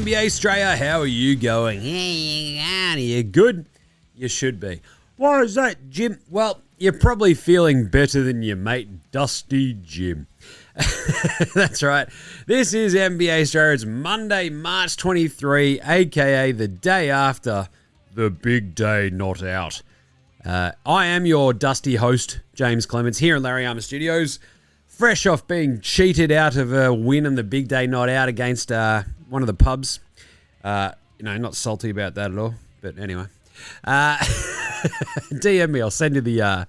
NBA Straya. How are you going? Yeah, you good? You should be. Why is that, Jim? Well, you're probably feeling better than your mate Dusty Jim. That's right. This is NBA Straya. It's Monday, March 23, aka the day after the big day not out. I am your dusty host, James Clements, here in Larry Armour Studios, fresh off being cheated out of a win on the big day not out against one of the pubs. Not salty about that at all, but anyway. DM me, I'll send you the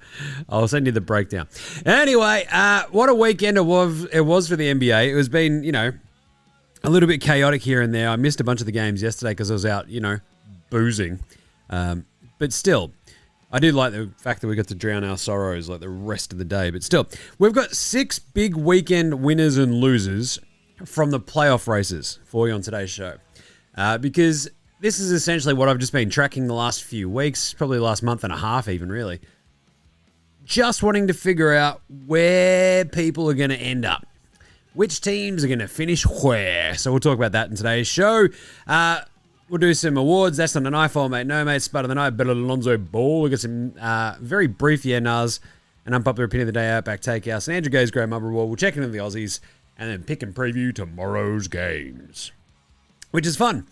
breakdown. Anyway, what a weekend it was for the NBA. It was been, a little bit chaotic here and there. I missed a bunch of the games yesterday because I was out, boozing. But still, I do like the fact that we got to drown our sorrows like the rest of the day. But still, we've got 6 big weekend winners and losers from the playoff races for you on today's show. Because this is essentially what I've just been tracking the last few weeks, probably the last month and a half even, really. Just wanting to figure out where people are going to end up. Which teams are going to finish where. So we'll talk about that in today's show. We'll do some awards. That's not an iPhone, mate. No, mate. Spud of the night. Better than Lonzo Ball. We've got some very brief Nars, an unpopular opinion of the day, Outback Takehouse, and Andrew Gay's Great Mamba Reward. We'll check into the Aussies and then pick and preview tomorrow's games, which is fun.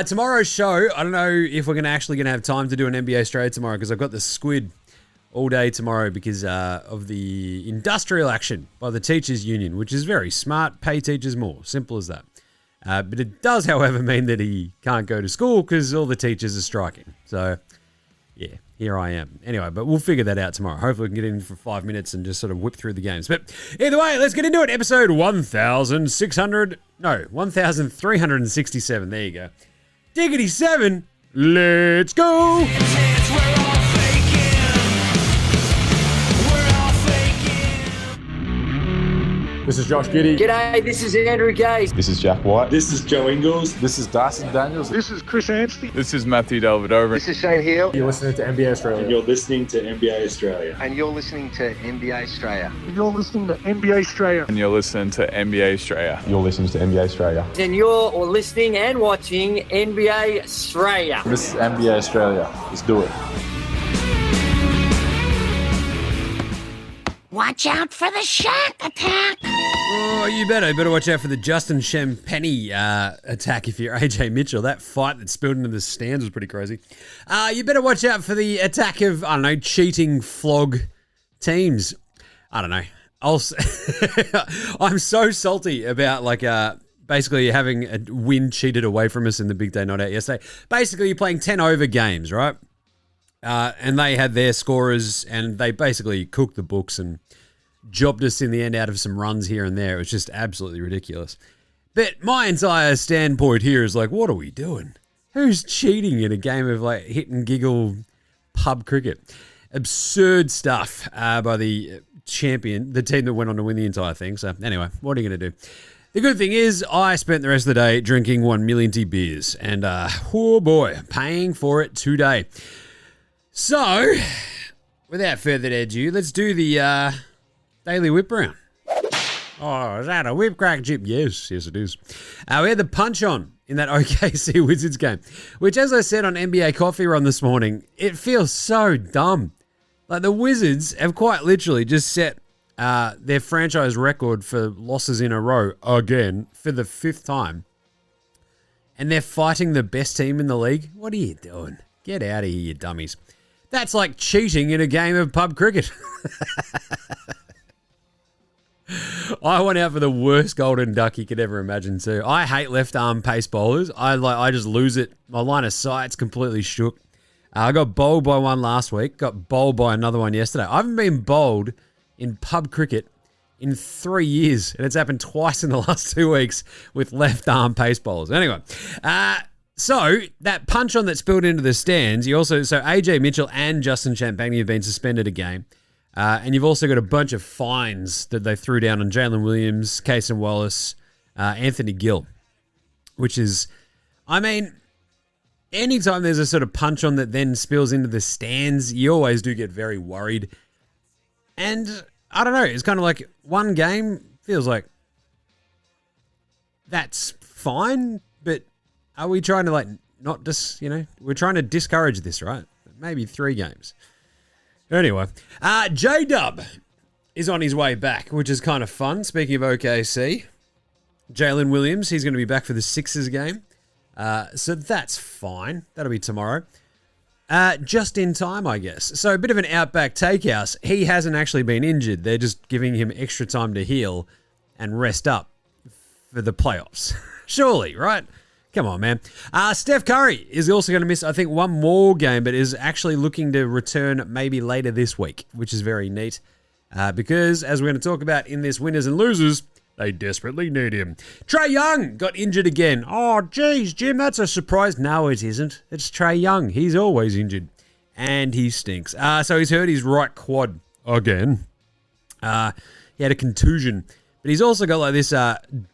Tomorrow's show, I don't know if we're actually going to have time to do an NBA Straya tomorrow because I've got the squid all day tomorrow because of the industrial action by the Teachers Union, which is very smart. Pay teachers more. Simple as that. But it does, however, mean that he can't go to school because all the teachers are striking. So, yeah, here I am. Anyway, but we'll figure that out tomorrow. Hopefully we can get in for 5 minutes and just sort of whip through the games. But either way, let's get into it. Episode 1367. There you go. Diggity 7. Let's go. This is Josh Giddey. G'day, this is Andrew Gaze. This is Jack White. This is Joe Ingles. This is Dyson Daniels. This is Chris Anstey. This is Matthew Delvedova. This is Shane Hill. You're listening to NBA Australia. And you're listening to NBA Australia. And you're listening to NBA Straya. And you're listening to NBA Straya. And you're listening to NBA Straya. You're listening to NBA Australia. And you're listening and watching NBA Straya. This is NBA Australia. Let's do it. Watch out for the shark attack. Oh, you better watch out for the Justin Champagny attack if you're AJ Mitchell. That fight that spilled into the stands was pretty crazy. You better watch out for the attack of, cheating flog teams. I don't know. I'm so salty about basically having a win cheated away from us in the big day not out yesterday. Basically, you're playing 10 over games, right? And they had their scorers and they basically cooked the books and jobbed us in the end out of some runs here and there. It was just absolutely ridiculous. But my entire standpoint here is like, what are we doing? Who's cheating in a game of hit and giggle pub cricket? Absurd stuff by the champion, the team that went on to win the entire thing. So anyway, what are you going to do? The good thing is I spent the rest of the day drinking 1 million beers and, oh boy, paying for it today. So, without further ado, let's do the daily whip round. Oh, is that a whip crack chip? Yes, it is. We had the punch on in that OKC Wizards game, which, as I said on NBA Coffee Run this morning, it feels so dumb. Like the Wizards have quite literally just set their franchise record for losses in a row again for the 5th time. And they're fighting the best team in the league. What are you doing? Get out of here, you dummies. That's like cheating in a game of pub cricket. I went out for the worst golden duck you could ever imagine too. I hate left arm pace bowlers. I just lose it. My line of sight's completely shook. I got bowled by one last week. Got bowled by another one yesterday. I haven't been bowled in pub cricket in 3 years, and it's happened twice in the last 2 weeks with left arm pace bowlers. Anyway, so that punch on that spilled into the stands, so AJ Mitchell and Justin Champagny have been suspended a game. And you've also got a bunch of fines that they threw down on Jalen Williams, Cason Wallace, Anthony Gill, which is, anytime there's a sort of punch on that then spills into the stands, you always do get very worried. And I don't know, it's kind of like one game feels like that's fine, but are we trying to like not just, we're trying to discourage this, right? Maybe 3 games. Anyway, J-Dub is on his way back, which is kind of fun. Speaking of OKC, Jalen Williams, he's going to be back for the Sixers game. So that's fine. That'll be tomorrow. Just in time, I guess. So a bit of an Outback Takehouse. He hasn't actually been injured. They're just giving him extra time to heal and rest up for the playoffs. Surely, right? Come on, man. Steph Curry is also going to miss, I think, 1 more game, but is actually looking to return maybe later this week, which is very neat. Because, as we're going to talk about in this Winners and Losers, they desperately need him. Trae Young got injured again. Oh, geez, Jim, that's a surprise. No, it isn't. It's Trae Young. He's always injured. And he stinks. So he's hurt his right quad again. He had a contusion. But he's also got like this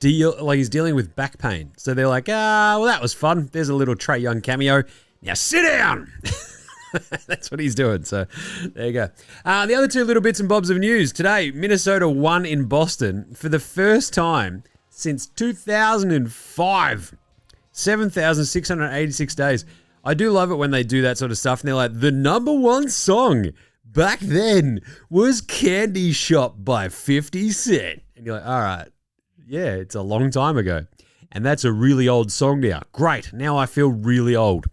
deal, like he's dealing with back pain. So they're like, well, that was fun. There's a little Trae Young cameo. Now sit down. That's what he's doing. So there you go. The other 2 little bits and bobs of news. Today, Minnesota won in Boston for the first time since 2005. 7,686 days. I do love it when they do that sort of stuff. And they're like, the number 1 song back then was Candy Shop by 50 Cent. And you're like, all right, yeah, it's a long time ago. And that's a really old song now. Great. Now I feel really old.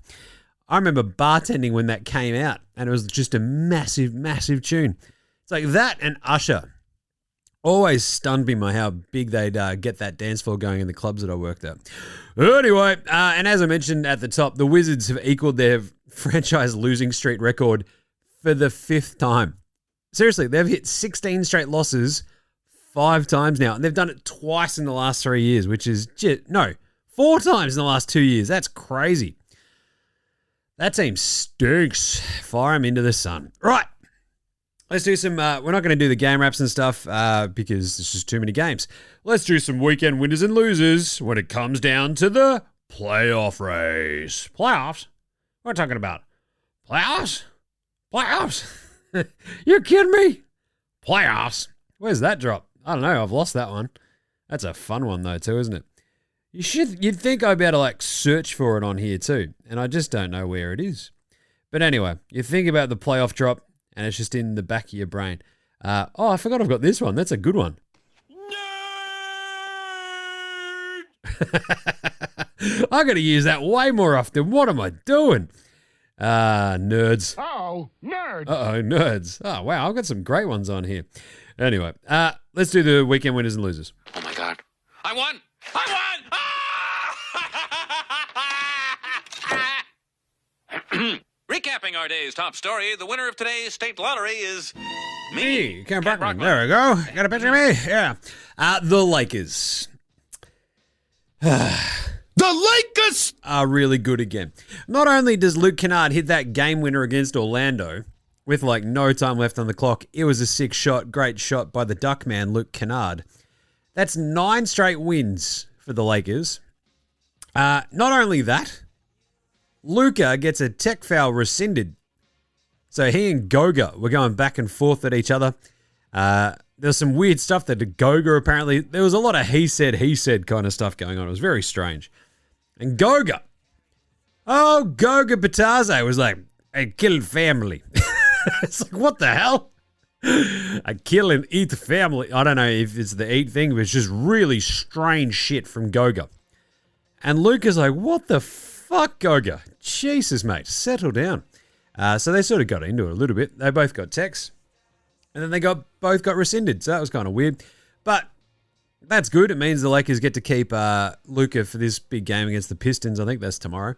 I remember bartending when that came out, and it was just a massive, massive tune. It's like that and Usher. Always stunned me by how big they'd get that dance floor going in the clubs that I worked at. Anyway, and as I mentioned at the top, the Wizards have equaled their franchise losing streak record for the 5th time. Seriously, they've hit 16 straight losses 5 times now, and they've done it twice in the last 3 years, which is 4 times in the last 2 years. That's crazy. That team stinks. Fire them into the sun. Right. Let's do some, we're not going to do the game wraps and stuff because there's just too many games. Let's do some weekend winners and losers when it comes down to the playoff race. Playoffs? What are we talking about? Playoffs? Playoffs? You kidding me? Playoffs? Where's that drop? I don't know. I've lost that one. That's a fun one though too, isn't it? You'd think I'd be able to like search for it on here too, and I just don't know where it is. But anyway, you think about the playoff drop, and it's just in the back of your brain. I forgot I've got this one. That's a good one. I got to use that way more often. What am I doing? Nerds. Oh, nerd. Uh-oh, nerds. Oh, wow, I've got some great ones on here. Anyway, let's do the weekend winners and losers. Oh my God. I won! I won! Recapping our day's top story, the winner of today's state lottery is me. Kent Brockman. There we go. Got a picture of me? Yeah. The Lakers. The Lakers are really good again. Not only does Luke Kennard hit that game winner against Orlando with like no time left on the clock, it was a sick shot, great shot by the Duckman, Luke Kennard. That's 9 straight wins for the Lakers. Not only that, Luka gets a tech foul rescinded. So he and Goga were going back and forth at each other. There's some weird stuff that Goga apparently, there was a lot of he said kind of stuff going on. It was very strange. And Goga Batase was like, I killed family. It's like, what the hell? I kill and eat the family. I don't know if it's the eat thing, but it's just really strange shit from Goga. And Luka's like, what the fuck, Goga? Jesus, mate, settle down. So they sort of got into it a little bit. They both got texts. And then they both got rescinded. So that was kind of weird. But that's good. It means the Lakers get to keep Luka for this big game against the Pistons. I think that's tomorrow.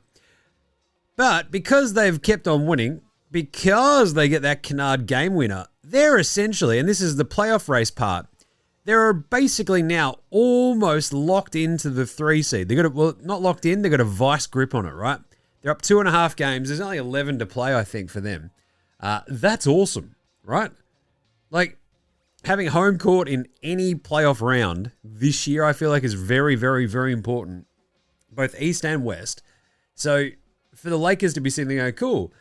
But because they've kept on winning, because they get that Kennard game winner, they're essentially, and this is the playoff race part, they're basically now almost locked into the 3 seed. They got not locked in, they got a vice grip on it, right? They're up 2.5 games. There's only 11 to play, I think, for them. That's awesome, right? Like, having home court in any playoff round this year, I feel like is very, very, very important, both East and West. So for the Lakers to be sitting there going, cool,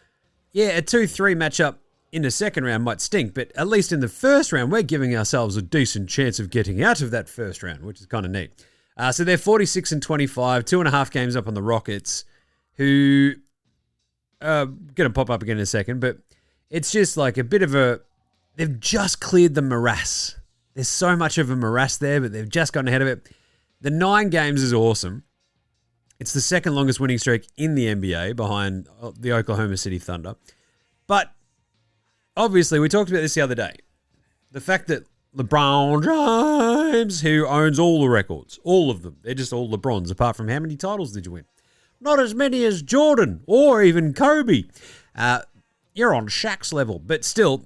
yeah, a 2-3 matchup in the second round might stink, but at least in the first round, we're giving ourselves a decent chance of getting out of that first round, which is kind of neat. So they're 46 and 25, 2.5 games up on the Rockets, who are going to pop up again in a second, but it's just like a bit of a... They've just cleared the morass. There's so much of a morass there, but they've just gotten ahead of it. The 9 games is awesome. It's the second longest winning streak in the NBA behind the Oklahoma City Thunder. But obviously, we talked about this the other day. The fact that LeBron James, who owns all the records, all of them, they're just all LeBrons, apart from how many titles did you win? Not as many as Jordan or even Kobe. You're on Shaq's level, but still,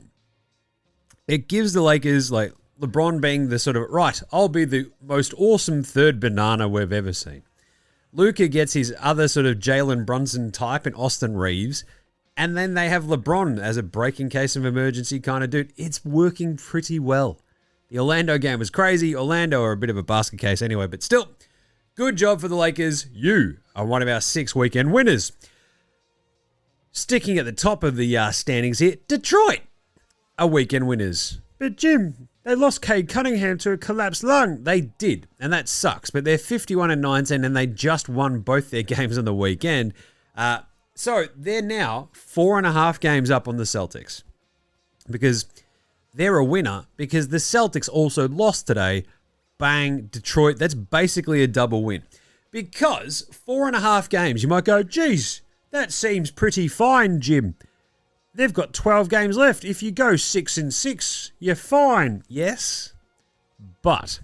it gives the Lakers, like, LeBron being the sort of, right, I'll be the most awesome third banana we've ever seen. Luka gets his other sort of Jalen Brunson type in Austin Reeves, and then they have LeBron as a break in case of emergency kind of dude. It's working pretty well. The Orlando game was crazy. Orlando are a bit of a basket case anyway, but still, good job for the Lakers. You are one of our 6 weekend winners. Sticking at the top of the standings here, Detroit are weekend winners. But Jim, they lost Cade Cunningham to a collapsed lung. They did, and that sucks. But they're 51 and 19, and they just won both their games on the weekend. So they're now 4.5 games up on the Celtics because they're a winner. Because the Celtics also lost today. Bang, Detroit. That's basically a double win. Because 4.5 games, you might go, geez, that seems pretty fine, Jim. They've got 12 games left. If you go 6 and 6, you're fine. Yes, but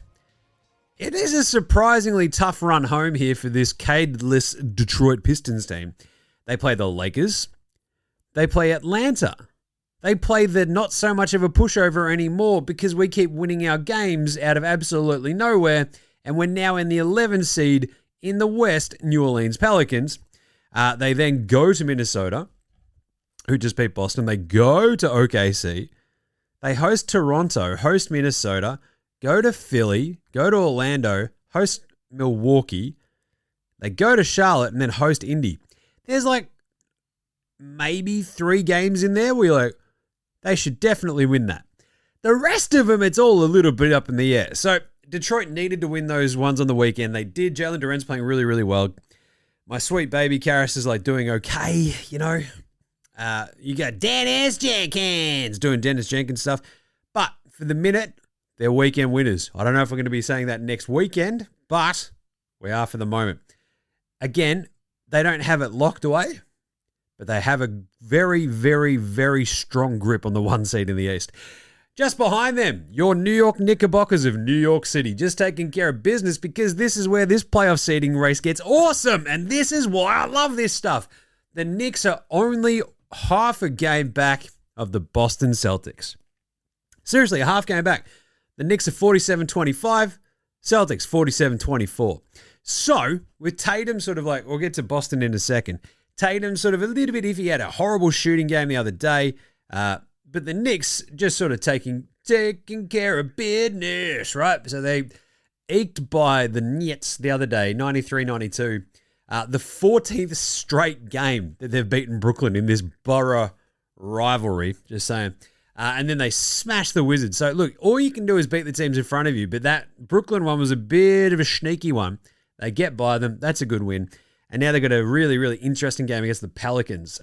it is a surprisingly tough run home here for this Cade-less Detroit Pistons team. They play the Lakers. They play Atlanta. They play the not so much of a pushover anymore because we keep winning our games out of absolutely nowhere, and we're now in the 11th seed in the West, New Orleans Pelicans. They then go to Minnesota, who just beat Boston. They go to OKC. They host Toronto, host Minnesota, go to Philly, go to Orlando, host Milwaukee. They go to Charlotte and then host Indy. There's like maybe 3 games in there where you're like, they should definitely win that. The rest of them, it's all a little bit up in the air. So Detroit needed to win those ones on the weekend. They did. Jalen Duren's playing really, really well. My sweet baby Karras is like doing okay, you know. You got Dennis Jenkins doing Dennis Jenkins stuff. But for the minute, they're weekend winners. I don't know if we're going to be saying that next weekend, but we are for the moment. Again, they don't have it locked away, but they have a very, very, very strong grip on the 1 seed in the East. Just behind them, your New York Knickerbockers of New York City, just taking care of business because this is where this playoff seeding race gets awesome. And this is why I love this stuff. The Knicks are only half a game back of the Boston Celtics. Seriously, a half game back. The Knicks are 47-25, Celtics 47-24. So, with Tatum sort of like, we'll get to Boston in a second. Tatum sort of a little bit iffy, had a horrible shooting game the other day. But the Knicks just sort of taking care of business, right? So they eked by the Nets the other day, 93-92. The 14th straight game that they've beaten Brooklyn in this borough rivalry, just saying. And then they smashed the Wizards. So, look, all you can do is beat the teams in front of you, but that Brooklyn one was a bit of a sneaky one. They get by them. That's a good win. And now they've got a really, really interesting game against the Pelicans.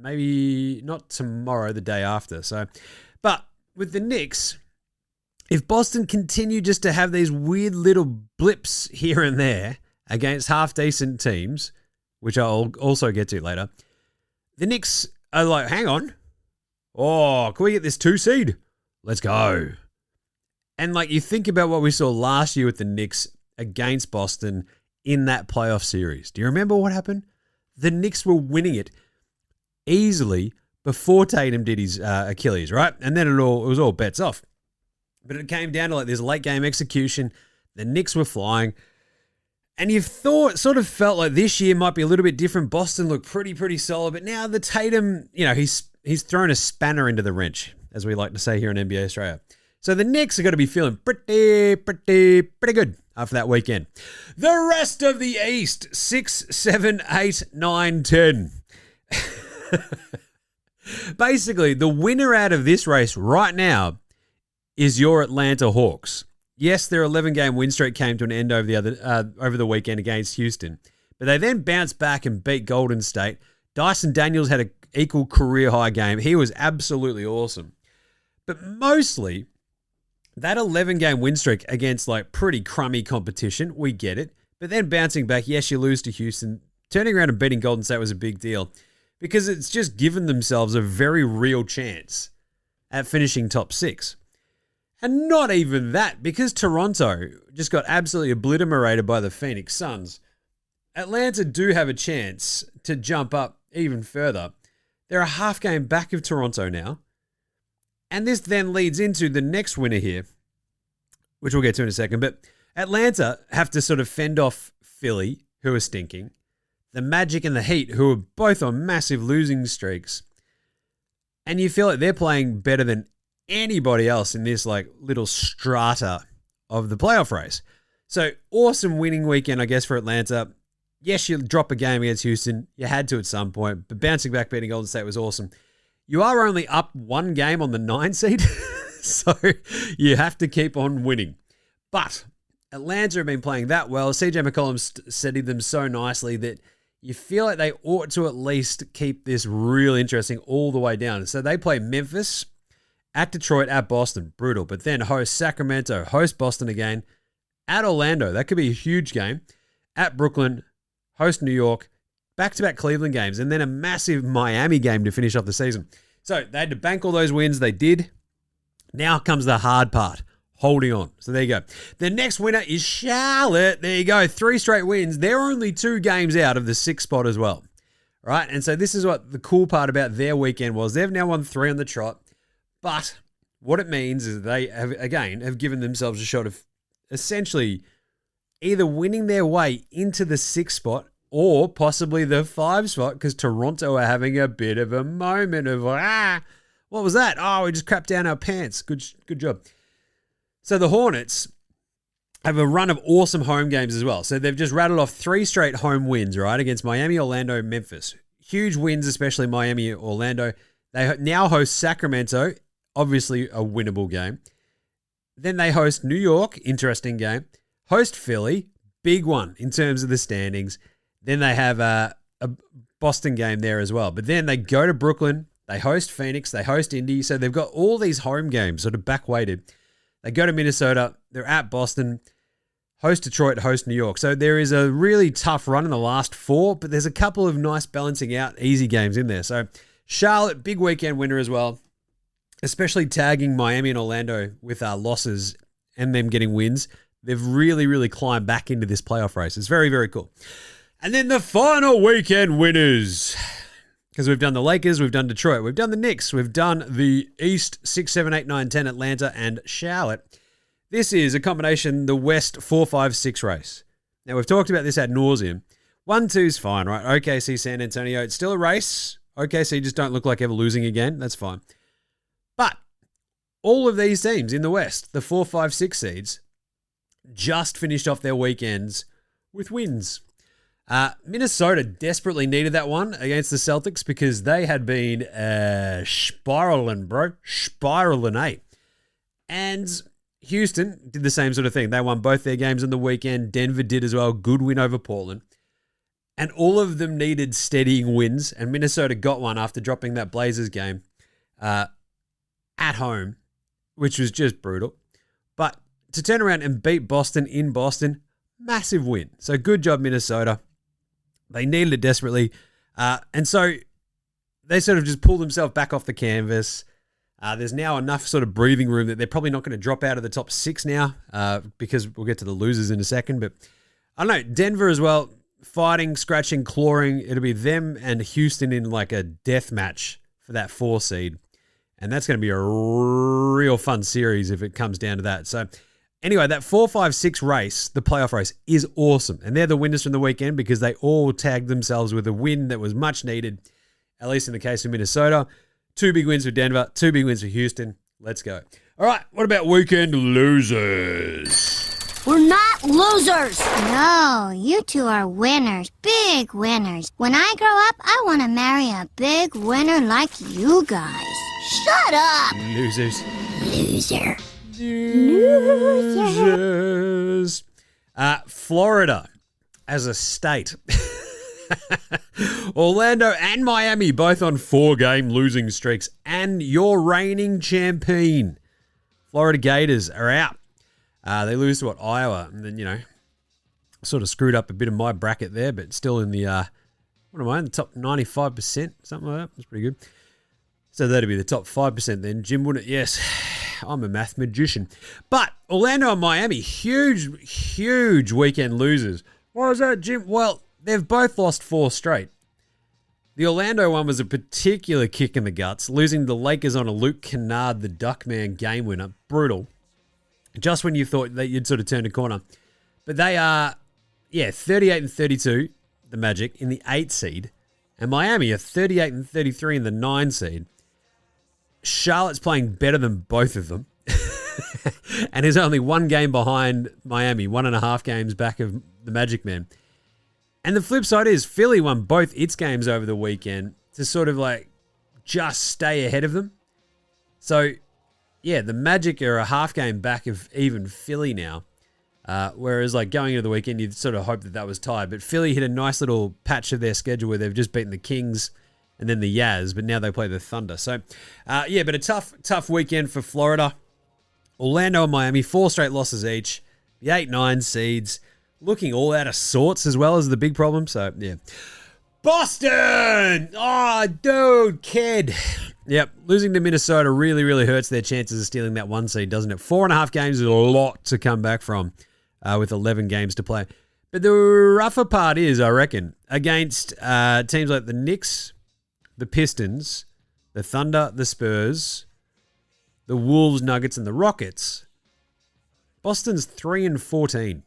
Maybe not tomorrow, the day after. So, but with the Knicks, if Boston continue just to have these weird little blips here and there against half-decent teams, which I'll also get to later, the Knicks are like, hang on. Oh, can we get this 2 seed? Let's go. And like you think about what we saw last year with the Knicks against Boston in that playoff series. Do you remember what happened? The Knicks were winning it easily before Tatum did his Achilles, right? And then it was all bets off. But it came down to like this late game execution. The Knicks were flying. And you sort of felt like this year might be a little bit different. Boston looked pretty solid. But now the Tatum, you know, he's thrown a spanner into the wrench, as we like to say here in NBA Straya. So the Knicks are going to be feeling pretty good after that weekend. The rest of the East, 6, 7, 8, 9, 10. Basically, the winner out of this race right now is your Atlanta Hawks. Yes, their 11-game win streak came to an end over the weekend against Houston, but they then bounced back and beat Golden State. Dyson Daniels had an equal career-high game. He was absolutely awesome. But mostly, that 11-game win streak against like pretty crummy competition, we get it. But then bouncing back, yes, you lose to Houston. Turning around and beating Golden State was a big deal because it's just given themselves a very real chance at finishing top 6. And not even that, because Toronto just got absolutely obliterated by the Phoenix Suns. Atlanta do have a chance to jump up even further. They're a half game back of Toronto now. And this then leads into the next winner here, which we'll get to in a second. But Atlanta have to sort of fend off Philly, who are stinking, the Magic and the Heat, who are both on massive losing streaks. And you feel like they're playing better than anybody else in this like little strata of the playoff race. So awesome winning weekend, I guess, for Atlanta. Yes, you drop a game against Houston. You had to at some point, but bouncing back, beating Golden State was awesome. You are only up 1 game on the 9 seed, so you have to keep on winning. But Atlanta have been playing that well. CJ McCollum steadied them so nicely that you feel like they ought to at least keep this real interesting all the way down. So they play Memphis, at Detroit, at Boston, brutal. But then host Sacramento, host Boston again, at Orlando. That could be a huge game. At Brooklyn, host New York, back-to-back Cleveland games, and then a massive Miami game to finish off the season. So they had to bank all those wins. They did. Now comes the hard part, holding on. So there you go. The next winner is Charlotte. There you go. 3 straight wins. They're only 2 games out of the 6th spot as well. Right? And so this is what the cool part about their weekend was. They've now won 3 on the trot. But what it means is they have given themselves a shot of essentially either winning their way into the 6th spot or possibly the 5 spot, because Toronto are having a bit of a moment of, what was that? Oh, we just crapped down our pants. Good job. So the Hornets have a run of awesome home games as well. So they've just rattled off 3 straight home wins, right, against Miami, Orlando, Memphis. Huge wins, especially Miami, Orlando. They now host Sacramento, obviously a winnable game. Then they host New York, interesting game. Host Philly, big one in terms of the standings. Then they have a Boston game there as well. But then they go to Brooklyn, they host Phoenix, they host Indy. So they've got all these home games sort of back-weighted. They go to Minnesota, they're at Boston, host Detroit, host New York. So there is a really tough run in the last 4, but there's a couple of nice balancing out easy games in there. So Charlotte, big weekend winner as well, especially tagging Miami and Orlando with losses and them getting wins. They've really, really climbed back into this playoff race. It's very, very cool. And then the final weekend winners, because we've done the Lakers, we've done Detroit, we've done the Knicks, we've done the East 6, 7, 8, 9, 10, Atlanta, and Charlotte. This is a combination, the West 4, 5, 6 race. Now, we've talked about this ad nauseum. 1, 2 is fine, right? OKC, San Antonio, it's still a race. OKC just don't look like ever losing again. That's fine. But all of these teams in the West, the 4, 5, 6 seeds, just finished off their weekends with wins. Minnesota desperately needed that one against the Celtics because they had been spiraling, bro. Spiraling, eh? And Houston did the same sort of thing. They won both their games on the weekend. Denver did as well. Good win over Portland. And all of them needed steadying wins, and Minnesota got one after dropping that Blazers game at home, which was just brutal. But to turn around and beat Boston in Boston, massive win. So good job, Minnesota. They needed it desperately. And so they sort of just pulled themselves back off the canvas. There's now enough sort of breathing room that they're probably not going to drop out of the top 6 now because we'll get to the losers in a second. But I don't know, Denver as well, fighting, scratching, clawing. It'll be them and Houston in like a death match for that 4 seed. And that's going to be a real fun series if it comes down to that. So anyway, that 4, 5, 6 race, the playoff race, is awesome. And they're the winners from the weekend because they all tagged themselves with a win that was much needed, at least in the case of Minnesota. 2 big wins for Denver, 2 big wins for Houston. Let's go. All right, what about weekend losers? We're not losers. No, you 2 are winners. Big winners. When I grow up, I want to marry a big winner like you guys. Shut up. Losers. Loser. Losers. Florida as a state. Orlando and Miami both on 4-game losing streaks. And your reigning champion, Florida Gators, are out. They lose to Iowa. And then, sort of screwed up a bit of my bracket there, but still in the, what am I, in the top 95%? Something like that. That's pretty good. So that'd be the top 5% then, Jim, wouldn't it? Yes. I'm a math magician. But Orlando and Miami, huge weekend losers. Why is that, Jim? Well, they've both lost 4 straight. The Orlando one was a particular kick in the guts, losing the Lakers on a Luke Kennard, the Duckman game winner. Brutal. Just when you thought that you'd sort of turned a corner. But they are, 38 and 32, the Magic, in the 8 seed. And Miami are 38 and 33 in the 9 seed. Charlotte's playing better than both of them. And is only 1 game behind Miami, 1.5 games back of the Magic Men. And the flip side is Philly won both its games over the weekend to sort of like just stay ahead of them. So, yeah, the Magic are a half game back of even Philly now. Whereas like going into the weekend, you'd sort of hope that was tied. But Philly hit a nice little patch of their schedule where they've just beaten the Kings and then the Jazz, but now they play the Thunder. So, but a tough weekend for Florida. Orlando and Miami, 4 straight losses each. The 8-9 seeds looking all out of sorts as well as the big problem. So, yeah. Boston! Oh, dude, kid. Yep, losing to Minnesota really hurts their chances of stealing that 1 seed, doesn't it? 4.5 games is a lot to come back from with 11 games to play. But the rougher part is, I reckon, against teams like the Knicks, the Pistons, the Thunder, the Spurs, the Wolves, Nuggets, and the Rockets, Boston's 3-14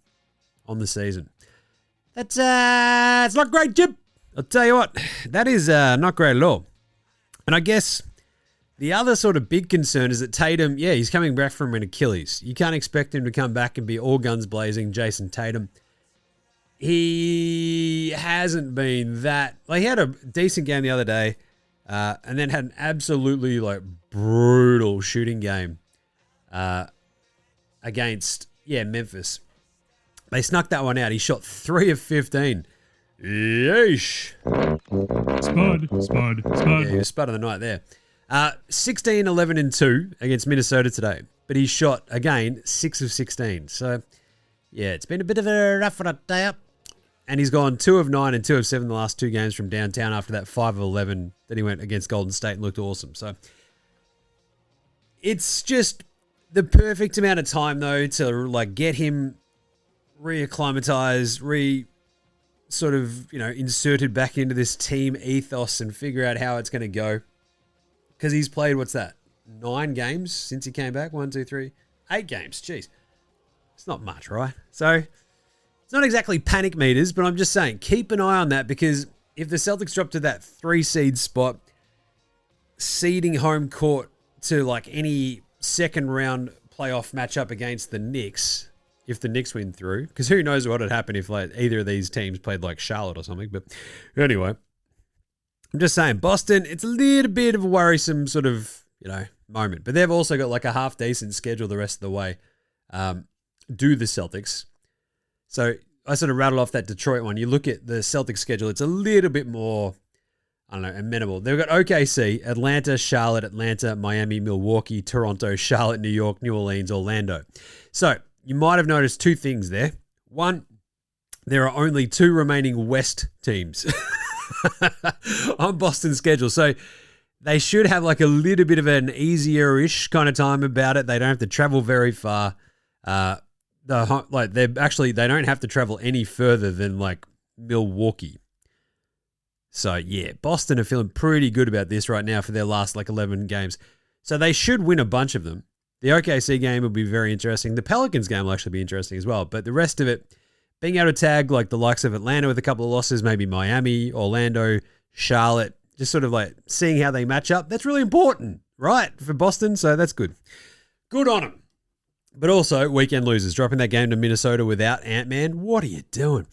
on the season. That's it's not great, Jim. I'll tell you what, that is not great at all. And I guess the other sort of big concern is that Tatum, he's coming back from an Achilles. You can't expect him to come back and be all guns blazing, Jason Tatum. He hasn't been that. Like, he had a decent game the other day, and then had an absolutely like brutal shooting game against Memphis. They snuck that one out. He shot 3 of 15. Yeesh. Spud. Yeah, he was Spud of the night there. 16, 11, and 2 against Minnesota today. But he shot, again, 6 of 16. So, it's been a bit of a rough day up. And he's gone 2 of 9 and 2 of 7 the last 2 games from downtown after that 5 of 11 that he went against Golden State and looked awesome. So, it's just the perfect amount of time, though, to like get him reacclimatized, inserted back into this team ethos and figure out how it's going to go. Because he's played, 9 games since he came back? 1, 2, 3, 8 games. Jeez. It's not much, right? So, it's not exactly panic meters, but I'm just saying, keep an eye on that, because if the Celtics drop to that 3 seed spot, seeding home court to like any second round playoff matchup against the Knicks, if the Knicks win through, because who knows what would happen if like either of these teams played like Charlotte or something. But anyway, I'm just saying, Boston, it's a little bit of a worrisome sort of, moment. But they've also got like a half decent schedule the rest of the way. Do the Celtics. So I sort of rattled off that Detroit one. You look at the Celtics schedule, it's a little bit more, amenable. They've got OKC, Atlanta, Charlotte, Atlanta, Miami, Milwaukee, Toronto, Charlotte, New York, New Orleans, Orlando. So you might have noticed 2 things there. One, there are only 2 remaining West teams on Boston's schedule. So they should have like a little bit of an easier-ish kind of time about it. They don't have to travel very far. They don't have to travel any further than like Milwaukee. So Boston are feeling pretty good about this right now for their last like 11 games. So they should win a bunch of them. The OKC game will be very interesting. The Pelicans game will actually be interesting as well. But the rest of it, being able to tag like the likes of Atlanta with a couple of losses, maybe Miami, Orlando, Charlotte, just sort of like seeing how they match up, that's really important, right, for Boston. So that's good. Good on them. But also, weekend losers, dropping that game to Minnesota without Ant-Man. What are you doing?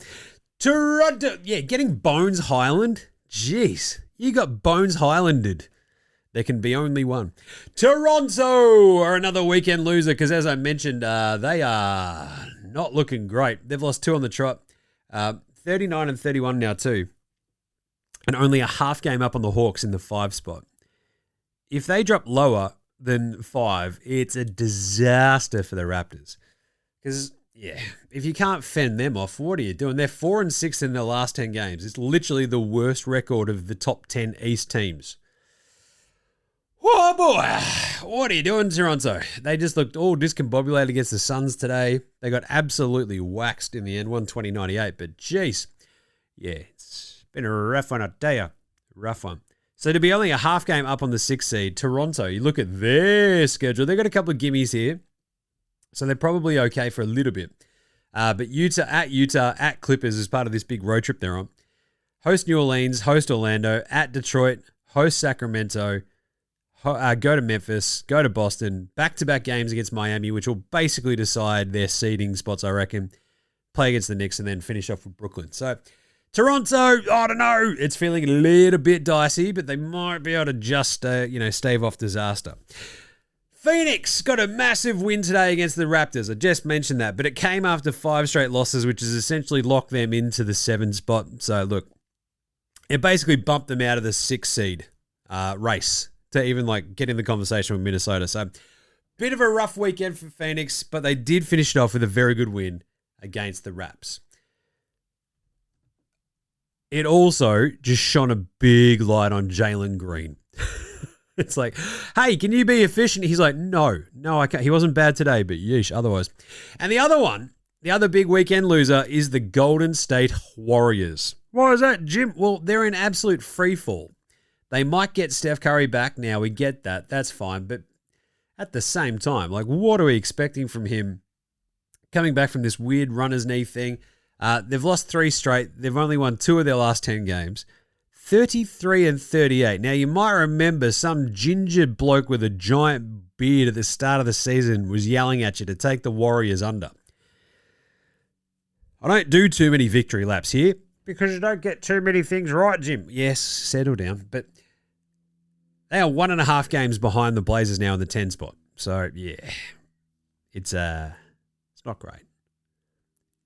Toronto, getting Bones Highland. Jeez, you got Bones Highlanded There can be only one. Toronto are another weekend loser because, as I mentioned, they are not looking great. They've lost 2 on the trot. 39 and 31 now too. And only a half game up on the Hawks in the 5 spot. If they drop lower than 5, it's a disaster for the Raptors. Because, yeah, if you can't fend them off, what are you doing? They're 4 and 6 in their last 10 games. It's literally the worst record of the top 10 East teams. Oh, boy. What are you doing, Toronto? They just looked all discombobulated against the Suns today. They got absolutely waxed in the end, 120-98. But, jeez, yeah, it's been a rough one, I tell you. Rough one. So to be only a half game up on the 6th seed, Toronto, you look at their schedule. They've got a couple of gimmies here. So they're probably okay for a little bit. But Utah, at Clippers as part of this big road trip they're on. Host New Orleans, host Orlando, at Detroit, host Sacramento, go to Memphis, go to Boston, back-to-back games against Miami, which will basically decide their seeding spots, I reckon. Play against the Knicks and then finish off with Brooklyn. So Toronto, I don't know. It's feeling a little bit dicey, but they might be able to just, stave off disaster. Phoenix got a massive win today against the Raptors. I just mentioned that, but it came after 5 straight losses, which has essentially locked them into the 7 spot. So, look, it basically bumped them out of the 6 seed race to even get in the conversation with Minnesota. So, bit of a rough weekend for Phoenix, but they did finish it off with a very good win against the Raps. It also just shone a big light on Jalen Green. It's like, hey, can you be efficient? He's like, no, I can't. He wasn't bad today, but yeesh, otherwise. And the other big weekend loser is the Golden State Warriors. Why is that, Jim? Well, they're in absolute freefall. They might get Steph Curry back now. We get that. That's fine. But at the same time, what are we expecting from him coming back from this weird runner's knee thing? They've lost 3 straight. They've only won 2 of their last 10 games. 33 and 38. Now, you might remember some ginger bloke with a giant beard at the start of the season was yelling at you to take the Warriors under. I don't do too many victory laps here because you don't get too many things right, Jim. Yes, settle down. But they are 1.5 games behind the Blazers now in the 10 spot. So, yeah, it's not great.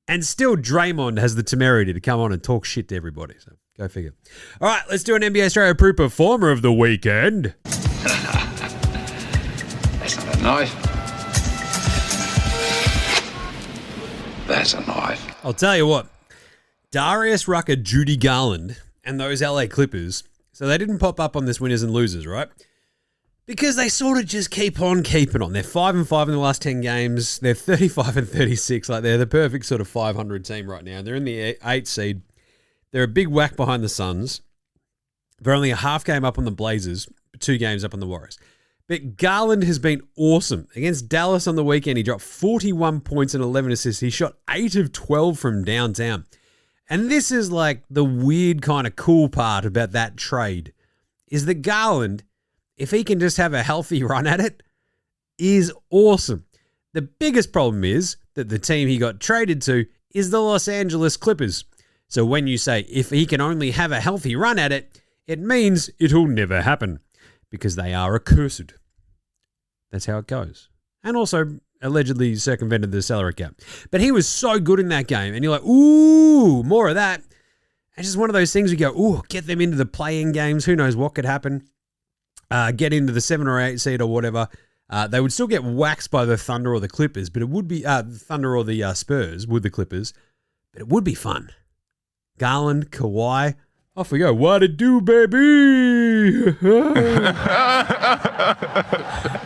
And still, Draymond has the temerity to come on and talk shit to everybody. So, go figure. All right, let's do an NBA Straya Pro Performer of the weekend. That's not a knife. That's a knife. I'll tell you what. Darius Rucker, Judy Garland, and those LA Clippers, so they didn't pop up on this winners and losers, right? Because they sort of just keep on keeping on. They're 5-5 in the last 10 games. They're 35 and 36. They're the perfect sort of 500 team right now. They're in the 8th seed. They're a big whack behind the Suns. They're only a half game up on the Blazers, 2 games up on the Warriors. But Garland has been awesome. Against Dallas on the weekend, he dropped 41 points and 11 assists. He shot 8 of 12 from downtown. And this is the weird kind of cool part about that trade, is that Garland, if he can just have a healthy run at it, is awesome. The biggest problem is that the team he got traded to is the Los Angeles Clippers. So when you say, if he can only have a healthy run at it, it means it'll never happen because they are accursed. That's how it goes. And also allegedly circumvented the salary cap. But he was so good in that game. And you're like, ooh, more of that. It's just one of those things we go, ooh, get them into the play-in games. Who knows what could happen. Get into the 7 or 8 seed or whatever. They would still get waxed by the Thunder or the Clippers, but it would be Thunder or the Spurs with the Clippers. But it would be fun. Garland, Kawhi, off we go. What it do, baby?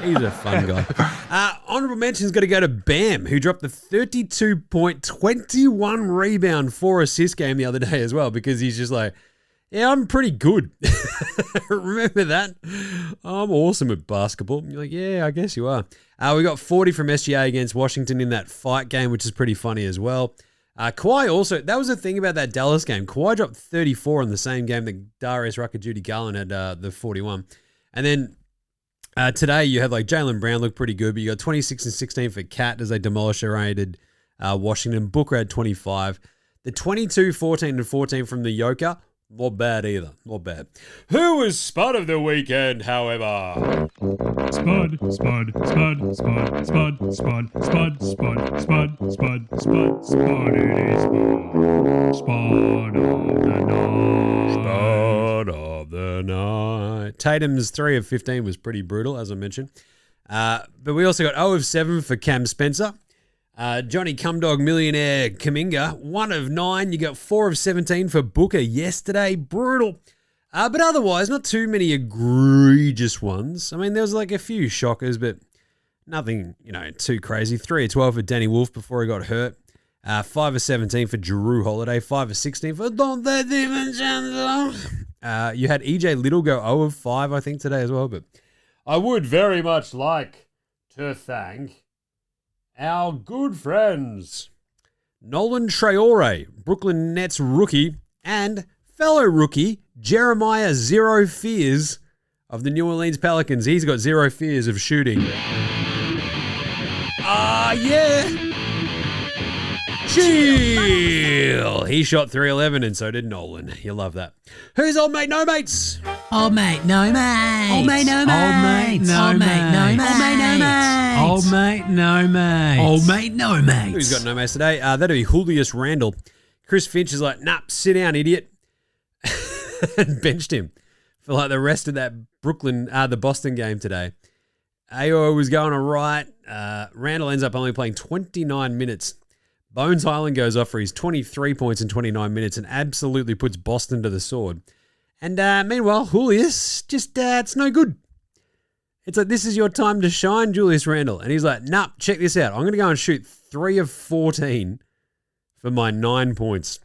He's a fun guy. Honorable mention's got to go to Bam, who dropped the 32-point, 21 rebound, 4 assist game the other day as well, because he's just yeah, I'm pretty good. Remember that? I'm awesome at basketball. You're like, yeah, I guess you are. We got 40 from SGA against Washington in that fight game, which is pretty funny as well. Kawhi also, that was the thing about that Dallas game. Kawhi dropped 34 in the same game that Darius Rucker, Judy Garland had the 41. And then today you had Jaylen Brown look pretty good, but you got 26 and 16 for Cat as they demolish-rated Washington. Booker had 25. The 22, 14 and 14 from the Joker Not bad either. Not bad. Who was Spud of the weekend, however? Spud. Spud it is Spud of the night. Spud of the night. Tatum's 3 of 15 was pretty brutal, as I mentioned. But we also got 0 of 7 for Cam Spencer. Johnny Cumdog Millionaire Kaminga, 1 of 9. You got 4 of 17 for Booker yesterday. Brutal. But otherwise, not too many egregious ones. I mean, there was like a few shockers, but nothing, too crazy. 3 of 12 for Danny Wolf before he got hurt. 5 of 17 for Jrue Holiday. 5 of 16 for Dante DiVincenzo. You had EJ Little go 0 of 5, I think, today as well. But I would very much like to thank our good friends, Nolan Traore, Brooklyn Nets rookie, and fellow rookie, Jeremiah Zero Fears of the New Orleans Pelicans. He's got 0 fears of shooting. Yeah. Chill. He shot 311 and so did Nolan. You love that. Who's old mate, no mates? Old mate, no mates. Old mate, no mates. Old mate, no mates. Old mate, no mates. Old mate, no mates. Who's got no mates today? That'll be Julius Randle. Chris Finch is like, nah, sit down, idiot. And benched him for like the rest of that the Boston game today. AO was going all right. Randle ends up only playing 29 minutes. Bones Highland goes off for his 23 points in 29 minutes and absolutely puts Boston to the sword. And meanwhile, Julius, it's no good. It's like, this is your time to shine, Julius Randle. And he's like, nah, check this out. I'm going to go and shoot 3 of 14 for my 9 points.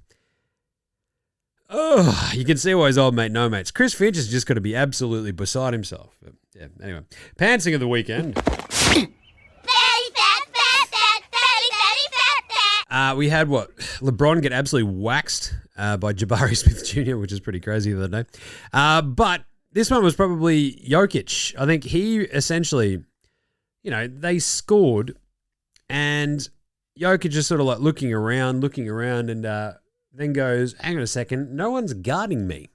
Oh, you can see why he's old mate, no mates. Chris Finch is just going to be absolutely beside himself. But, yeah, anyway. Pantsing of the weekend. We had LeBron get absolutely waxed by Jabari Smith Jr., which is pretty crazy the other day. But this one was probably Jokic. I think he essentially, they scored and Jokic just sort of like looking around and then goes, hang on a second, no one's guarding me.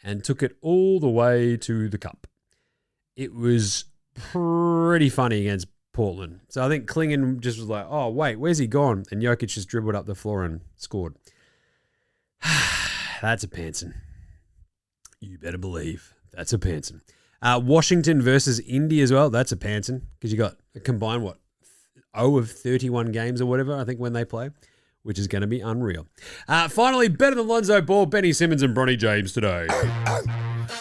And took it all the way to the cup. It was pretty funny against Portland. So I think Klingon just was like, oh, wait, where's he gone? And Jokic just dribbled up the floor and scored. That's a pantsing. You better believe that's a pantsing. Washington versus Indy as well. That's a pantsing because you got a combined, 0 of 31 games or whatever, I think, when they play, which is going to be unreal. Finally, better than Lonzo Ball, Benny Simmons and Bronny James today.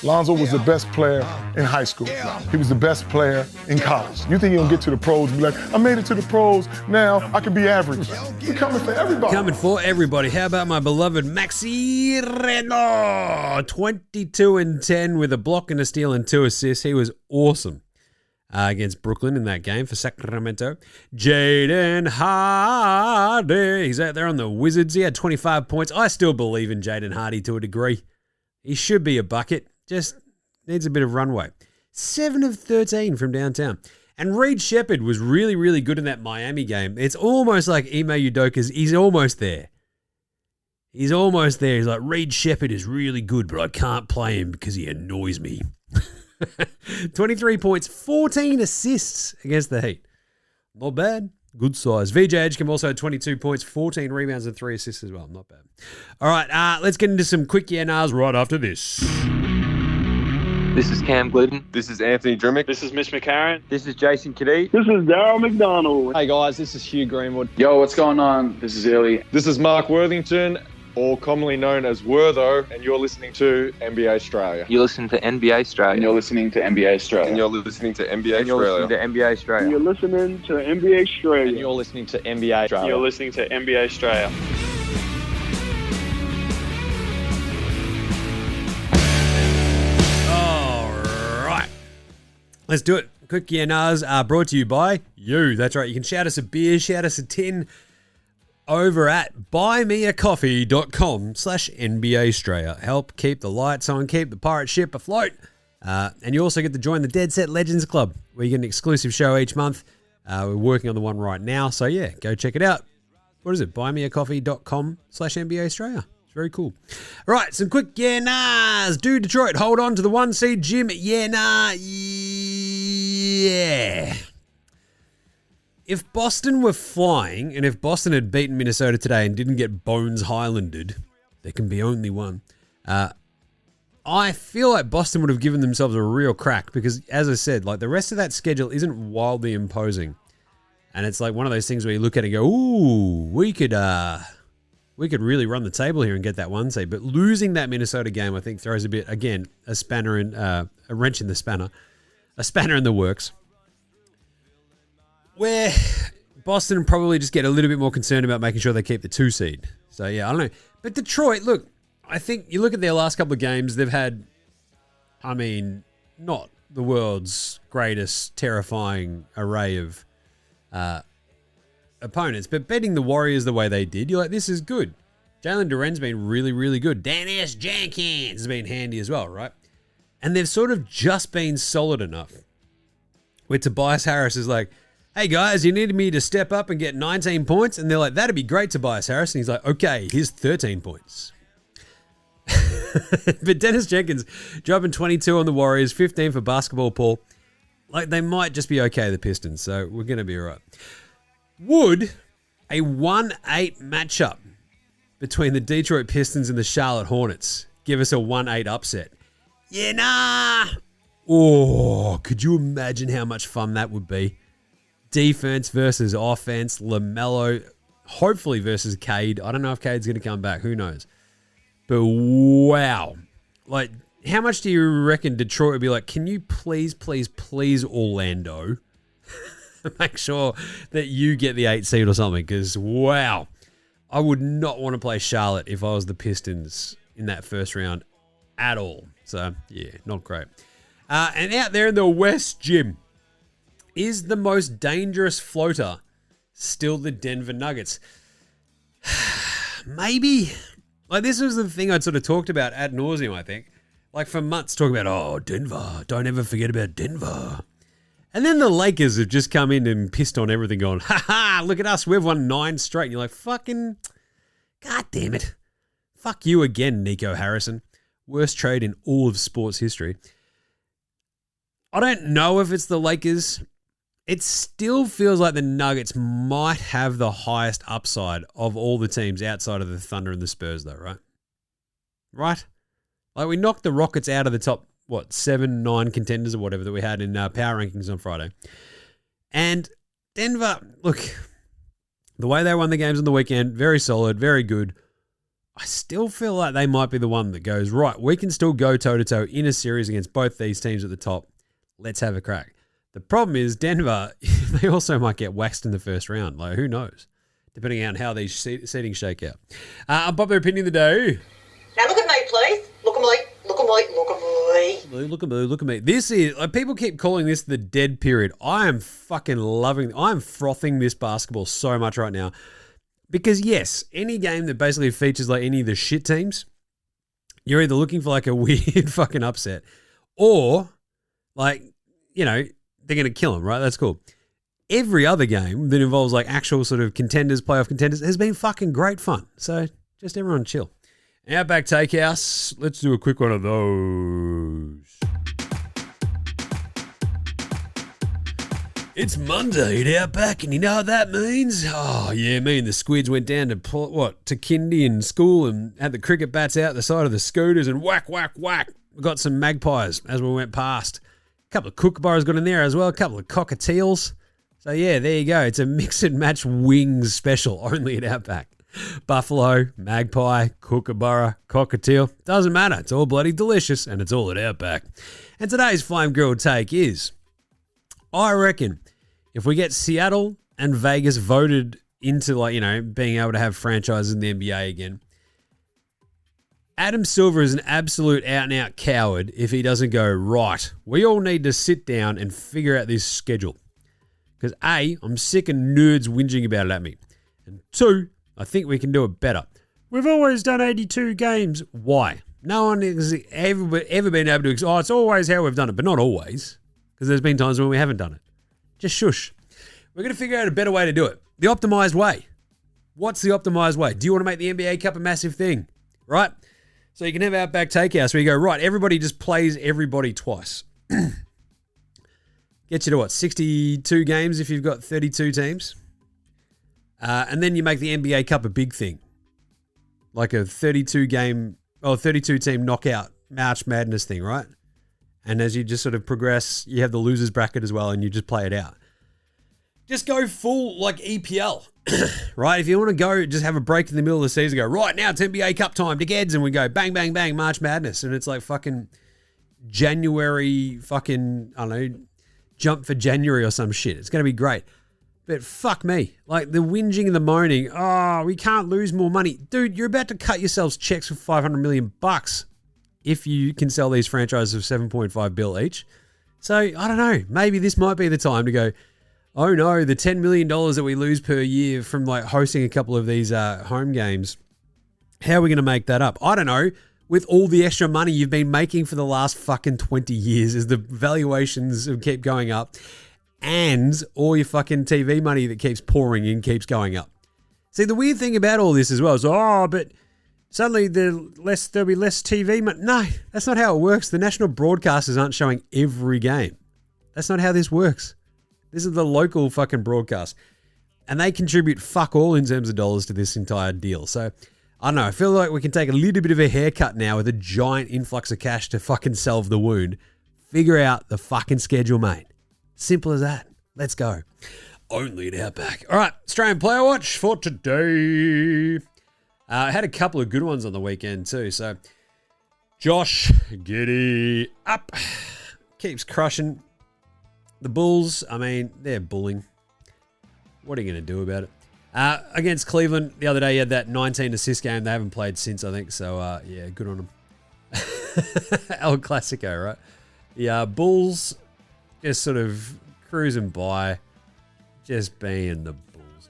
Lonzo was the best player in high school. He was the best player in college. You think he'll get to the pros and be like, I made it to the pros, now I can be average. He's coming for everybody. Coming for everybody. How about my beloved Maxi Reno? 22 and 10 with a block and a steal and 2 assists. He was awesome against Brooklyn in that game for Sacramento. Jaden Hardy. He's out there on the Wizards. He had 25 points. I still believe in Jaden Hardy to a degree. He should be a bucket. Just needs a bit of runway. 7 of 13 from downtown. And Reed Shepherd was really, really good in that Miami game. It's almost like Ime Udoka's. He's almost there. He's almost there. He's like, Reed Shepherd is really good, but I can't play him because he annoys me. 23 points, 14 assists against the Heat. Not bad. Good size. VJ Edgecombe also had 22 points, 14 rebounds and 3 assists as well. Not bad. All right, let's get into some quick yeah-nahs right after this. This is Cam Glidden. This is Anthony Drimmick. This is Mitch McCarron. This is Jason Kadee. This is Darryl McDonald. Hey guys, this is Hugh Greenwood. Yo, what's going on? This is Illy. This is Mark Worthington, or commonly known as Wortho, and you're listening to NBA Straya. You listen to NBA Straya. And you're listening to NBA Straya. And you're listening to NBA And you're listening to Straya. NBA Straya. You're listening to NBA Straya. And you're listening to NBA Straya. You're listening to NBA Straya. Let's do it. Quick yeah-nahs are brought to you by you. That's right. You can shout us a beer, shout us a tin over at buymeacoffee.com/NBA Straya. Help keep the lights on, keep the pirate ship afloat. And you also get to join the Dead Set Legends Club, where you get an exclusive show each month. We're working on the one right now. So, yeah, go check it out. What is it? Buymeacoffee.com/NBA Straya. It's very cool. All right, some quick yeah nahs. Do Detroit hold on to the 1 seed? Jim, yeah nah. Yeah. If Boston were flying, and if Boston had beaten Minnesota today and didn't get Bones Highlanded, there can be only one. I feel like Boston would have given themselves a real crack because, as I said, like the rest of that schedule isn't wildly imposing. And it's like one of those things where you look at it and go, ooh, we could really run the table here and get that 1 seed. But losing that Minnesota game, I think, throws a bit, again, a wrench in the spanner, a spanner in the works. Where Boston probably just get a little bit more concerned about making sure they keep the 2 seed. So, yeah, I don't know. But Detroit, look, I think you look at their last couple of games, they've had, I mean, not the world's greatest terrifying array of opponents, but beating the Warriors the way they did, you're like, this is good. Jalen Duren's been really, really good. Dennis Jenkins has been handy as well, right? And they've sort of just been solid enough where Tobias Harris is like, hey guys, you needed me to step up and get 19 points? And they're like, that'd be great, Tobias Harris. And he's like, okay, here's 13 points. But Dennis Jenkins dropping 22 on the Warriors, 15 for basketball, Paul. Like, they might just be okay, the Pistons, so we're going to be all right. Would a 1-8 matchup between the Detroit Pistons and the Charlotte Hornets give us a 1-8 upset? Yeah, nah. Oh, could you imagine how much fun that would be? Defense versus offense, LaMelo, hopefully versus Cade. I don't know if Cade's going to come back. Who knows? But wow. Like, how much do you reckon Detroit would be like, can you please, please, please, Orlando, make sure that you get the 8 seed or something? Because, wow, I would not want to play Charlotte if I was the Pistons in that first round at all. So, yeah, not great. And out there in the West, Jim, is the most dangerous floater still the Denver Nuggets? Maybe. Like, this was the thing I'd sort of talked about ad nauseum, I think. Like, for months, talking about, oh, Denver. Don't ever forget about Denver. And then the Lakers have just come in and pissed on everything, going, ha-ha, look at us. We've won 9 straight. And you're like, fucking, God damn it. Fuck you again, Nico Harrison. Worst trade in all of sports history. I don't know if it's the Lakers. It still feels like the Nuggets might have the highest upside of all the teams outside of the Thunder and the Spurs, though, right? Right? Like, we knocked the Rockets out of the top, 7, 9 contenders or whatever that we had in power rankings on Friday. And Denver, look, the way they won the games on the weekend, very solid, very good. I still feel like they might be the one that goes, right, we can still go toe-to-toe in a series against both these teams at the top. Let's have a crack. The problem is Denver, they also might get waxed in the first round. Like, who knows? Depending on how these seedings shake out. Unpopular opinion of the day. Now look at me, please. Look at me. Look at me. Look at me. Look at me. Look at me. This is, like, people keep calling this the dead period. I am fucking loving, I'm frothing this basketball so much right now. Because, yes, any game that basically features, like, any of the shit teams, you're either looking for, like, a weird fucking upset or, like, you know, they're going to kill them, right? That's cool. Every other game that involves like actual sort of contenders, playoff contenders, has been fucking great fun. So just everyone chill. Outback Takehouse. Let's do a quick one of those. It's Monday at Outback, and you know what that means? Oh, yeah, me and the squids went down to, to kindy in school and had the cricket bats out the side of the scooters and whack, whack, whack. We got some magpies as we went past. A couple of kookaburras got in there as well, a couple of cockatiels. So, yeah, there you go. It's a mix and match wings special, only at Outback. Buffalo, magpie, kookaburra, cockatiel. Doesn't matter. It's all bloody delicious, and it's all at Outback. And today's Flame Grilled take is, I reckon, if we get Seattle and Vegas voted into, like, you know, being able to have franchises in the NBA again, Adam Silver is an absolute out-and-out coward if he doesn't go, right, we all need to sit down and figure out this schedule. Because A, I'm sick of nerds whinging about it at me. And 2, I think we can do it better. We've always done 82 games. Why? No one has ever been able to, it's always how we've done it, but not always. Because there's been times when we haven't done it. Just shush. We're going to figure out a better way to do it. The optimized way. What's the optimized way? Do you want to make the NBA Cup a massive thing? right? So you can have Outback Takehouse where you go, right, everybody just plays everybody twice. Gets you to what, 62 games if you've got 32 teams? And then you make the NBA Cup a big thing. Like a 32 team knockout March Madness thing, right? And as you just sort of progress, you have the losers bracket as well and you just play it out. Just go full like EPL, right? If you want to go, just have a break in the middle of the season, go, right, now it's NBA Cup time, dickheads, and we go bang, bang, bang, March Madness. And it's like fucking January fucking, I don't know, jump for January or some shit. It's going to be great. But fuck me. Like the whinging and the moaning, oh, we can't lose more money. Dude, you're about to cut yourselves checks for $500 million if you can sell these franchises for $7.5 billion each. So, I don't know. Maybe this might be the time to go, oh no, the $10 million that we lose per year from like hosting a couple of these home games, how are we going to make that up? I don't know. With all the extra money you've been making for the last fucking 20 years as the valuations keep going up and all your fucking TV money that keeps pouring in keeps going up. See, the weird thing about all this as well is, but suddenly there'll be less TV money. No, that's not how it works. The national broadcasters aren't showing every game. That's not how this works. This is the local fucking broadcast. And they contribute fuck all in terms of dollars to this entire deal. So, I don't know. I feel like we can take a little bit of a haircut now with a giant influx of cash to fucking salve the wound. Figure out the fucking schedule, mate. Simple as that. Let's go. Only at Outback. All right, Australian Player Watch for today. I had a couple of good ones on the weekend too. So, Josh Giddey up. Keeps crushing. The Bulls, I mean, they're bullying. What are you going to do about it? Against Cleveland, the other day, he had that 19 assist game. They haven't played since, I think. So, yeah, good on them. El Clasico, right? Yeah, Bulls just sort of cruising by, just being the Bulls.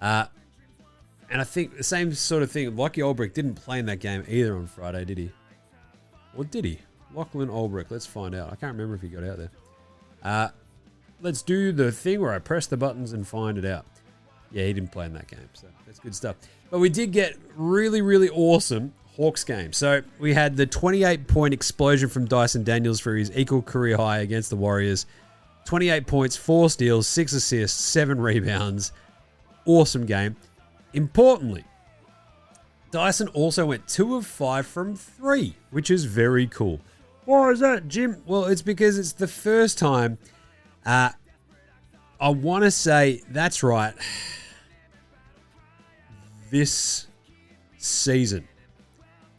And I think the same sort of thing, Lockie Olbrich didn't play in that game either on Friday, did he? Or did he? Lachlan Olbrich, let's find out. I can't remember if he got out there. Let's do the thing where I press the buttons and find it out. Yeah, he didn't play in that game, so that's good stuff. But we did get really, really awesome Hawks game. So we had the 28-point explosion from Dyson Daniels for his equal career high against the Warriors. 28 points, 4 steals, 6 assists, 7 rebounds. Awesome game. Importantly, Dyson also went 2 of 5 from 3, which is very cool. Why is that, Jim? Well, it's because it's the first time, I want to say, that's right, this season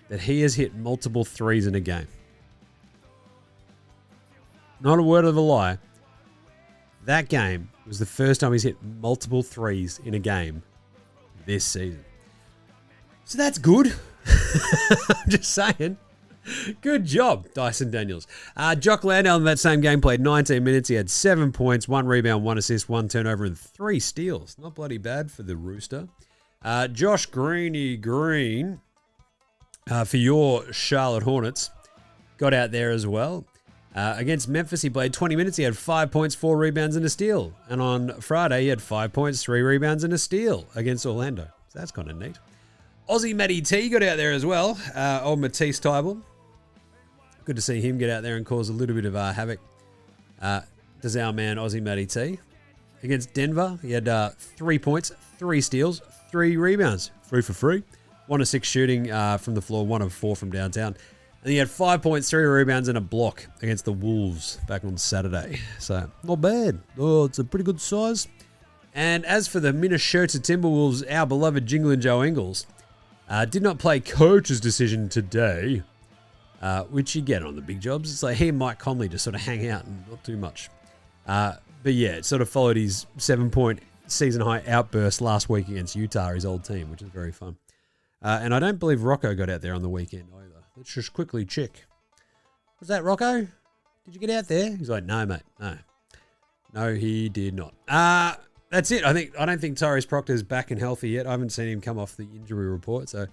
that he has hit multiple threes in a game. Not a word of a lie. That game was the first time he's hit multiple threes in a game this season. So that's good. I'm just saying. Good job, Dyson Daniels. Jock Landale in that same game played 19 minutes. He had 7 points, 1 rebound, 1 assist, 1 turnover, and 3 steals. Not bloody bad for the Rooster. Josh Green for your Charlotte Hornets got out there as well. Against Memphis, he played 20 minutes. He had 5 points, 4 rebounds, and a steal. And on Friday, he had 5 points, 3 rebounds, and a steal against Orlando. So that's kind of neat. Aussie Matty T got out there as well. Old Matisse Tybal. Good to see him get out there and cause a little bit of havoc. Does our man Aussie Matty T. Against Denver, he had 3 points, 3 steals, 3 rebounds. 3 for free. 1 of 6 shooting from the floor, 1 of 4 from downtown. And he had 5 points, 3 rebounds, and a block against the Wolves back on Saturday. So, not bad. Oh, it's a pretty good size. And as for the Minnesota Timberwolves, our beloved Jingle and Joe Ingles did not play coach's decision today, which you get on the big jobs. It's like he and Mike Conley just sort of hang out and not too much. But yeah, it sort of followed his 7-point season-high outburst last week against Utah, his old team, which is very fun. And I don't believe Rocco got out there on the weekend either. Let's just quickly check. Was that Rocco? Did you get out there? He's like, no, mate. No, he did not. That's it. I don't think Tyrese Proctor's back and healthy yet. I haven't seen him come off the injury report. So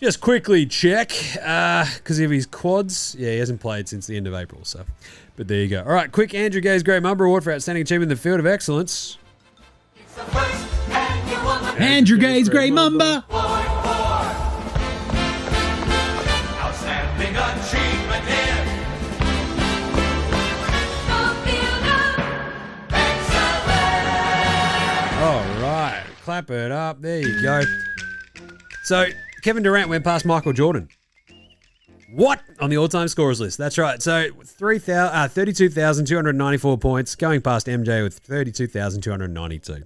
just quickly check. Because of his quads. Yeah, he hasn't played since the end of April. So, but there you go. All right, quick Andrew Gay's Great Mamba Award for Outstanding Achievement in the Field of Excellence. Andrew Gay's Great Mamba. Clap it up. There you go. So, Kevin Durant went past Michael Jordan. What? On the all-time scorers list. That's right. So, 32,294 points, going past MJ with 32,292.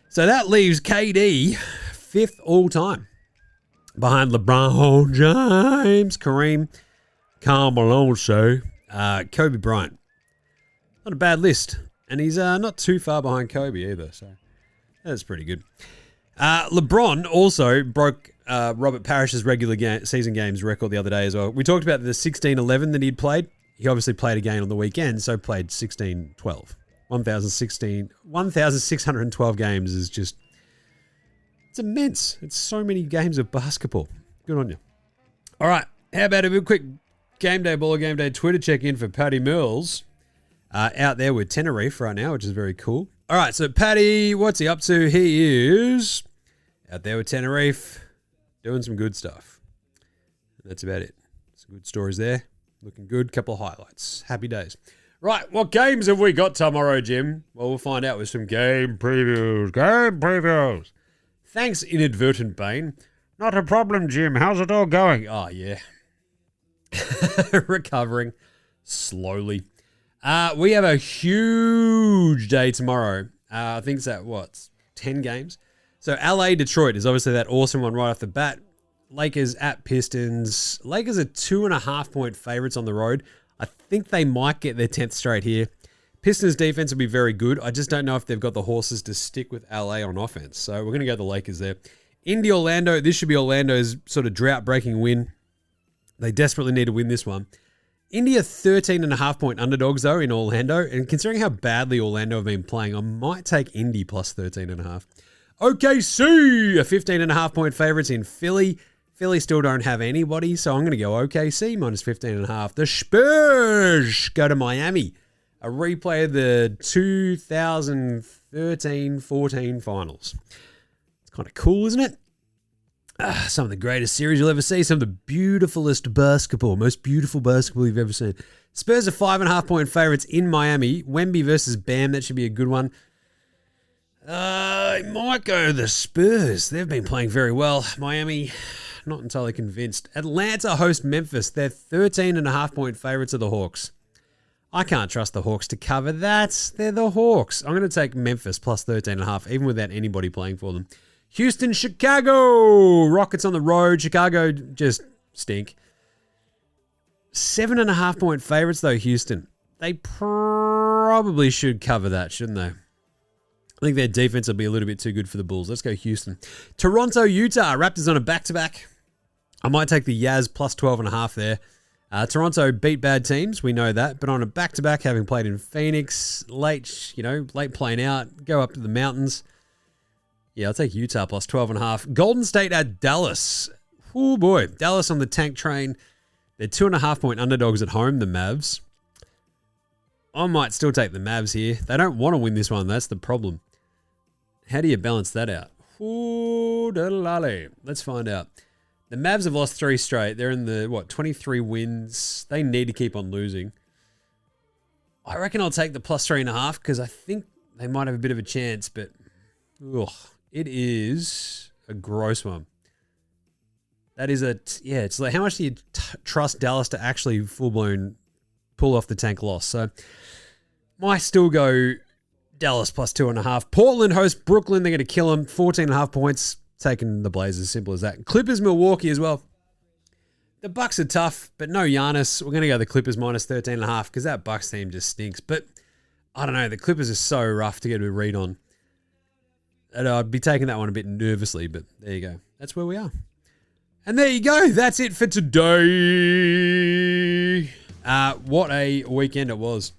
So, that leaves KD 5th all-time, behind LeBron James, Kareem, Karl Malone, Kobe Bryant. Not a bad list. And he's not too far behind Kobe either, so that's pretty good. LeBron also broke Robert Parrish's regular season games record the other day as well. We talked about the 16-11 that he'd played. He obviously played again on the weekend, so played 16-12. 1,612 games is just... It's immense. It's so many games of basketball. Good on you. All right, how about a quick Game Day Baller Game Day Twitter check-in for Paddy Mills. Out there with Tenerife right now, which is very cool. All right, so Paddy, what's he up to? He is out there with Tenerife, doing some good stuff. That's about it. Some good stories there. Looking good. Couple of highlights. Happy days. Right, what games have we got tomorrow, Jim? Well, we'll find out with some game previews. Game previews. Thanks, Inadvertent Bane. Not a problem, Jim. How's it all going? Oh, yeah. Recovering slowly. We have a huge day tomorrow. I think it's at, 10 games? So LA, Detroit is obviously that awesome one right off the bat. Lakers at Pistons. Lakers are 2.5 point favorites on the road. I think they might get their 10th straight here. Pistons defense will be very good. I just don't know if they've got the horses to stick with LA on offense. So we're going to go the Lakers there. Indy, Orlando. This should be Orlando's sort of drought-breaking win. They desperately need to win this one. Indy are 13.5 point underdogs, though, in Orlando. And considering how badly Orlando have been playing, I might take Indy plus 13.5. OKC are 15.5 point favorites in Philly. Philly still don't have anybody, so I'm going to go OKC minus 15.5. The Spurs go to Miami. A replay of the 2013-14 finals. It's kind of cool, isn't it? Some of the greatest series you'll ever see. Some of the beautifulest basketball. Most beautiful basketball you've ever seen. Spurs are 5.5 point favorites in Miami. Wemby versus Bam. That should be a good one. I might go the Spurs. They've been playing very well. Miami, not entirely convinced. Atlanta host Memphis. They're 13.5 point favorites of the Hawks. I can't trust the Hawks to cover that. They're the Hawks. I'm going to take Memphis plus 13.5, even without anybody playing for them. Houston, Chicago. Rockets on the road. Chicago just stink. 7.5 point favorites, though, Houston. They probably should cover that, shouldn't they? I think their defense will be a little bit too good for the Bulls. Let's go Houston. Toronto, Utah. Raptors on a back-to-back. I might take the Jazz plus 12.5 there. Toronto beat bad teams. We know that. But on a back-to-back, having played in Phoenix, late playing out, go up to the mountains. Yeah, I'll take Utah plus 12.5. Golden State at Dallas. Oh, boy. Dallas on the tank train. They're 2.5 point underdogs at home, the Mavs. I might still take the Mavs here. They don't want to win this one. That's the problem. How do you balance that out? Ooh, da-da-la-la. Let's find out. The Mavs have lost 3 straight. They're in the, 23 wins. They need to keep on losing. I reckon I'll take the plus 3.5 because I think they might have a bit of a chance, but it is a gross one. That is it's like, how much do you trust Dallas to actually full-blown pull off the tank loss? So, might still go Dallas plus 2.5. Portland hosts Brooklyn. They're going to kill them. 14.5 points. Taking the Blazers. Simple as that. Clippers, Milwaukee as well. The Bucks are tough, but no Giannis. We're going to go the Clippers minus 13.5 because that Bucks team just stinks. But, I don't know. The Clippers are so rough to get a read on. And I'd be taking that one a bit nervously, but there you go. That's where we are. And there you go. That's it for today. What a weekend it was.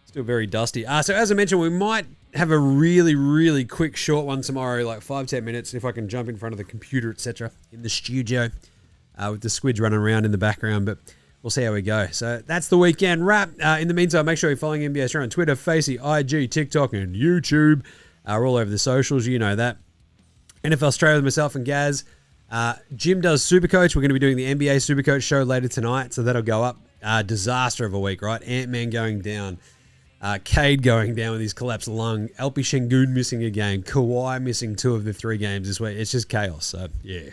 Still very dusty. So as I mentioned, we might have a really, really quick short one tomorrow, like 5-10 minutes, if I can jump in front of the computer, etc. in the studio with the squids running around in the background, but we'll see how we go. So that's the weekend wrap. In the meantime, make sure you're following NBA Straya on Twitter, Facey, IG, TikTok, and YouTube. We're all over the socials. You know that. NFL Straya with myself and Gaz. Jim does Supercoach. We're going to be doing the NBA Supercoach show later tonight, so that'll go up. Disaster of a week, right? Ant-Man going down. Cade going down with his collapsed lung. Alpi Şengün missing a game. Kawhi missing 2 of the 3 games this week. It's just chaos. So, yeah.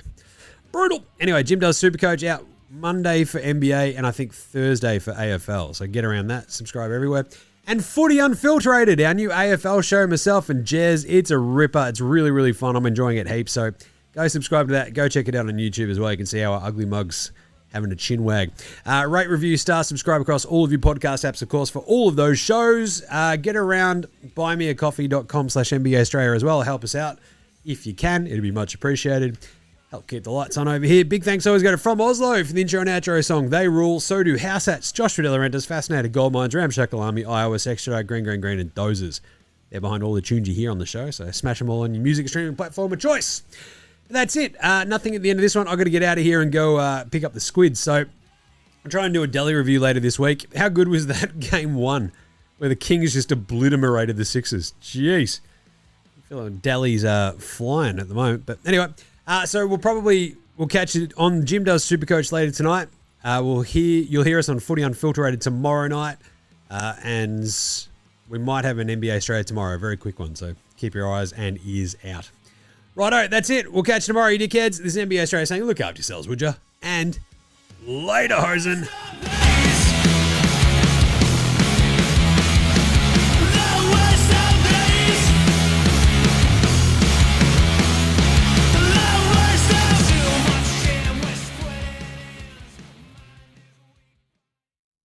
Brutal. Anyway, Jim does Supercoach out Monday for NBA and I think Thursday for AFL. So get around that. Subscribe everywhere. And Footy Unfiltered, our new AFL show, myself and Jez. It's a ripper. It's really, really fun. I'm enjoying it heaps. So go subscribe to that. Go check it out on YouTube as well. You can see our ugly mugs having a chin wag. Rate, review, star, subscribe across all of your podcast apps, of course, for all of those shows. Get around buymeacoffee.com/NBA Straya as well. Help us out if you can. It'd be much appreciated. Help keep the lights on over here. Big thanks always go to From Oslo for the intro and outro song. They rule. So do House Hats, Joshua Delarentis, Fascinated Gold Mines, Ramshackle Army, Iowa, Extra, Green, and Dozers. They're behind all the tunes you hear on the show, so smash them all on your music streaming platform of choice. That's it. Nothing at the end of this one. I've got to get out of here and go pick up the squids. So I'll try and do a Delhi review later this week. How good was that game 1 where the Kings just obliterated the Sixers? Jeez. I feel like Delhi's flying at the moment. But anyway, so we'll catch it on Jim Does Supercoach later tonight. You'll hear us on Footy Unfiltered tomorrow night. And we might have an NBA Straya tomorrow. A very quick one. So keep your eyes and ears out. Righto, that's it. We'll catch you tomorrow, you dickheads. This is NBA Straya saying, look after yourselves, would ya? And later, hosen.